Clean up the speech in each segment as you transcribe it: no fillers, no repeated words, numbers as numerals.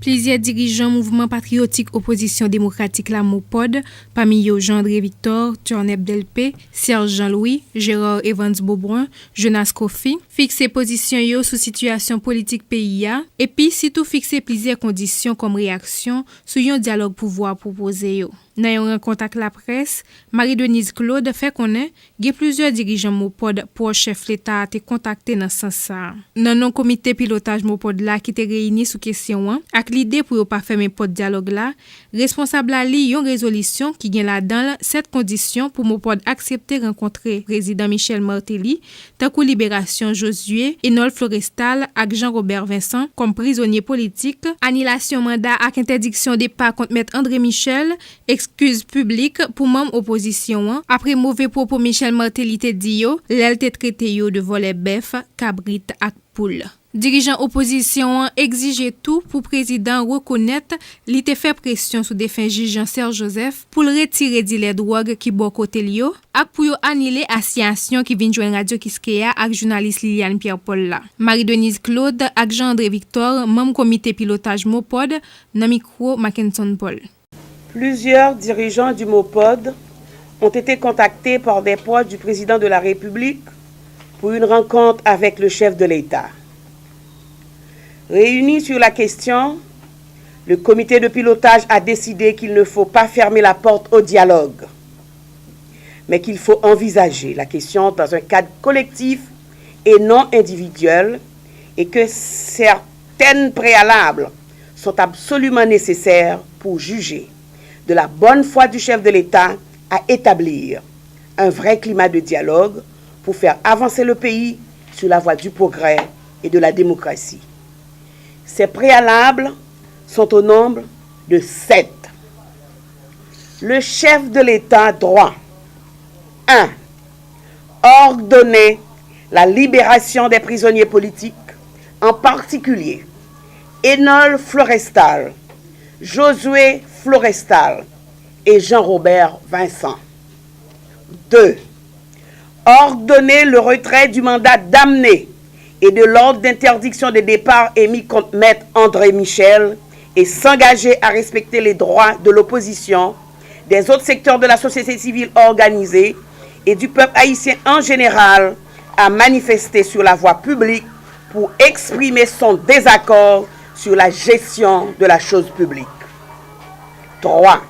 Plusieurs dirigeants mouvement patriotique opposition démocratique la MOPOD, parmi eux Jean-André Victor, Turnep Delpé, Serge Jean-Louis, Gérard Evans Beaubrun, Jonas Kofi, fixé position yo sous situation politique pays et puis surtout fixé plusieurs conditions comme réaction sur un dialogue pouvoir proposé yo. Dans une rencontre avec la presse, Marie-Denise Claude fait connaître que plusieurs dirigeants MOPOD pour chef l'État été contacté dans ce sens. Dans non comité pilotage MOPOD là qui était réuni sous question avec l'idée pour pas fermer porte dialogue là, responsable a li une résolution qui gagne là-dedans cette condition pour MOPOD accepter rencontrer président Michel Martelly, tant que libération Josué, Enol Florestal avec Jean-Robert Vincent comme prisonnier politique, annulation mandat avec interdiction départ contre maître André Michel, excuse publique pour membre opposition après mauvais propos Michel Martelly te dit yo, l'elle te traité yo de voler bœuf, cabrit ak poule. Dirigeant opposition exige tout pour président reconnaître li te fait pression sous défunt juge Jean-Serge Joseph pour le retirer de les drogues qui bon côté lio ak pour yo annuler assignation qui vient joindre radio Kiskeya ak journaliste Liliane Pierre-Paul là. Marie-Denise Claude ak Jean-André Victor, membre comité pilotage MOPOD, dans micro Mackinson Paul. Plusieurs dirigeants du MOPOD ont été contactés par des proches du président de la République pour une rencontre avec le chef de l'État. Réunis sur la question, le comité de pilotage a décidé qu'il ne faut pas fermer la porte au dialogue, mais qu'il faut envisager la question dans un cadre collectif et non individuel et que certaines préalables sont absolument nécessaires pour juger de la bonne foi du chef de l'État à établir un vrai climat de dialogue pour faire avancer le pays sur la voie du progrès et de la démocratie. Ces préalables sont au nombre de 7. Le chef de l'État doit 1. Ordonner la libération des prisonniers politiques, en particulier Enol Florestal, Josué Florestal et Jean-Robert Vincent. 2. Ordonner le retrait du mandat d'amener et de l'ordre d'interdiction de départ émis contre maître André Michel et s'engager à respecter les droits de l'opposition, des autres secteurs de la société civile organisée et du peuple haïtien en général à manifester sur la voie publique pour exprimer son désaccord sur la gestion de la chose publique. 3.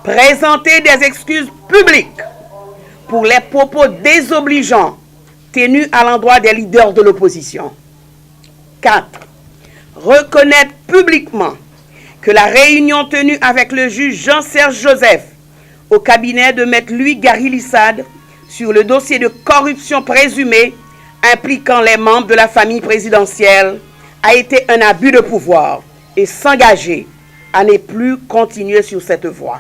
Présenter des excuses publiques pour les propos désobligeants tenus à l'endroit des leaders de l'opposition. 4. Reconnaître publiquement que la réunion tenue avec le juge Jean-Serge Joseph au cabinet de maître Louis Gary-Lissade sur le dossier de corruption présumée impliquant les membres de la famille présidentielle a été un abus de pouvoir et s'engager à ne plus continuer sur cette voie.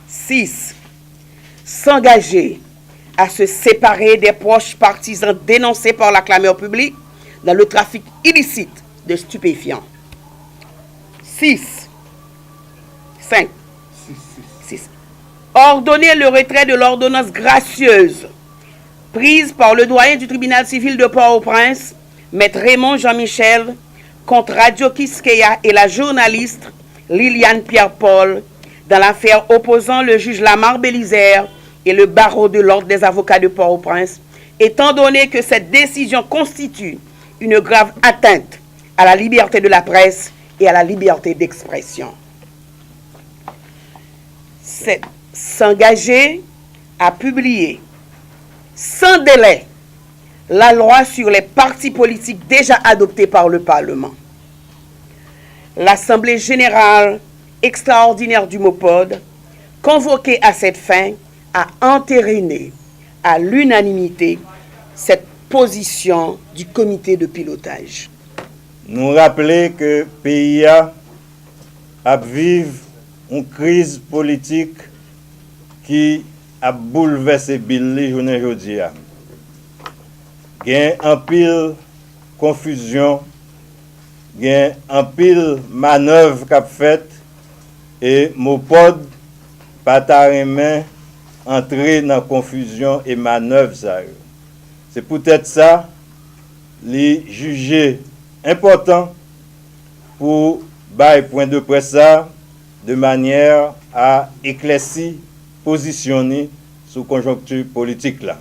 6. S'engager à se séparer des proches partisans dénoncés par la clameur publique dans le trafic illicite de stupéfiants. 5. Ordonner le retrait de l'ordonnance gracieuse prise par le doyen du tribunal civil de Port-au-Prince, maître Raymond Jean-Michel, contre Radio Kiskeya et la journaliste Liliane Pierre-Paul dans l'affaire opposant le juge Lamar Bélisaire et le barreau de l'ordre des avocats de Port-au-Prince, étant donné que cette décision constitue une grave atteinte à la liberté de la presse et à la liberté d'expression. 7. S'engager à publier sans délai la loi sur les partis politiques déjà adoptée par le Parlement. L'Assemblée générale extraordinaire du MOPOD, convoquée à cette fin, a entériné à l'unanimité cette position du comité de pilotage. Nous rappeler que le pays a vécu une crise politique qui a bouleversé Billy journée aujourd'hui. Il y a un pile confusion, il y a un pile manœuvre qu'a faite et MOPOD pas tarement entrer dans confusion et manœuvre ça. C'est peut-être ça les juger important pour bailler point de presse ça de manière à éclaircir, positionner sous conjoncture politique là.